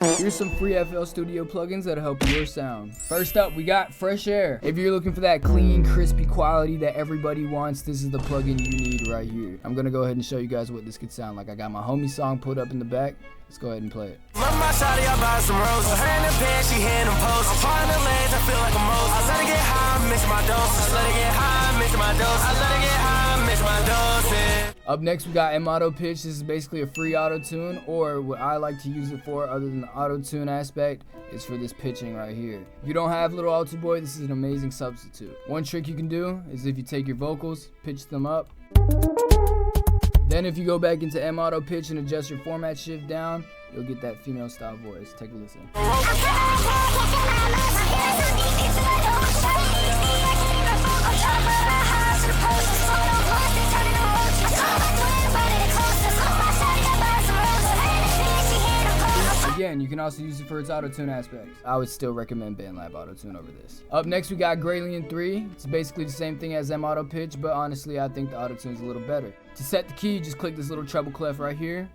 Here's some free FL Studio plugins that'll help your sound. First up, we got Fresh Air. If you're looking for that clean, crispy quality that everybody wants, this is the plugin you need right here. I'm gonna go ahead and show you guys what this could sound like. I got my homie song put up in the back. Let's go ahead and play it. My shawty, I buy some roses. Her in the pants, she hand them posts. I'm flying the legs, I feel like a Moses. I let her get high, mix my doses. I let her get high, mix my doses. I let her get high, mix my doses. Up next, we got M-Auto Pitch. This is basically a free auto-tune, or what I like to use it for, other than the auto-tune aspect, is for this pitching right here. If you don't have Little Altar Boy, this is an amazing substitute. One trick you can do is if you take your vocals, pitch them up. Then if you go back into M-Auto Pitch and adjust your format shift down, you'll get that female style voice. Take a listen. Again, you can also use it for its auto-tune aspects. I would still recommend BandLab Auto-Tune over this. Up next, we got Gradian 3. It's basically the same thing as M-Auto Pitch, but honestly, I think the auto-tune is a little better. To set the key, just click this little treble clef right here,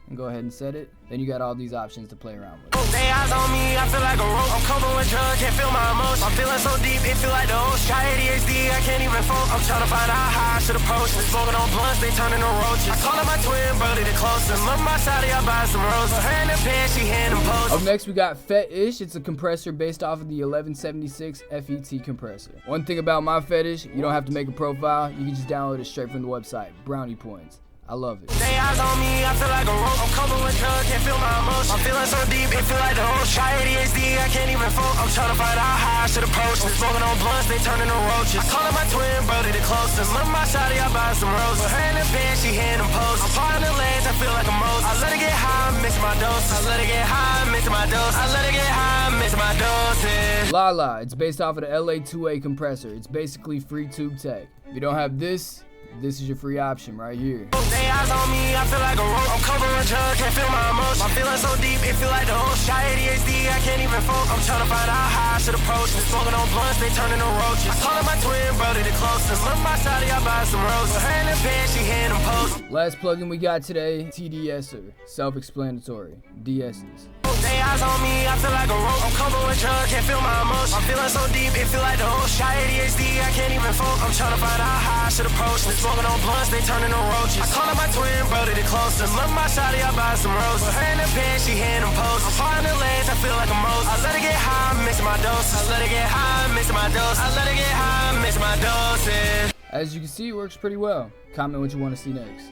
and go ahead and set it. Then you got all these options to play around with. They eyes on me, I feel like a rope. I'm covered with drugs, can't feel my emotions. I'm feeling so deep, it feel like the ocean. Got ADHD, I can't even focus. I'm trying to find out how I should approach this. Smoking on blunts, they turning to roaches. I call her my twin brother, the closest. Look my shawty, I buy some roses. Her in the pants, she hand them posts. Up next, we got Fetish. It's a compressor based off of the 1176 FET compressor. One thing about my Fetish, you don't have to make a profile. You can just download it straight from the website. Brownie points. I love it. They eyes on me, I feel like a rope. I'm covered with drugs, can't feel my emotions. I'm feeling so deep, it feel like the ocean. Got ADHD, I can't even focus. I'm trying to find out how I should approach this. Smoking on blunts, they turning to roaches. I call her my twin brother, the closest. Look my shawty, I buy some roses. Her in the pants, she hand them posts. I'm flying the legs, I feel like a Moses. I let her get high, mix my doses. I let her get high, mix my doses. I let her get high, mix my doses. Lala. It's based off of the LA2A compressor. It's basically free tube tech. If you don't have this is your free option right here. They eyes on me, I feel like a rope. I'm covered with drugs, can't feel my emotions. I'm feeling so deep, it feel like the ocean. Got ADHD, I can't even focus. I'm trying to find out how I should approach this. Smoking on blunts, they turning to roaches. I call her my twin brother, the closest. Look my shawty, I buy some roses. Her in the pants, she hand them posts. Last plugin we got today, TDSer. Self-explanatory. DS this. They eyes on me, I feel like a rope. I'm covered with drugs, can't feel my emotions. I'm feeling so deep, it feel like the ocean. Got ADHD, I can't even focus. I'm trying to find out how I should approach this. Smoking on blunts, they turning to roaches. I call her my twin brother, the closest. Look my shawty, I buy some roses. Her in the pants, she hand them posts. I'm flying the legs, I feel like a Moses. I let her get high, mix my doses. I let her get high, mix my doses. I let her get high, mix my doses. As you can see, it works pretty well. Comment what you want to see next.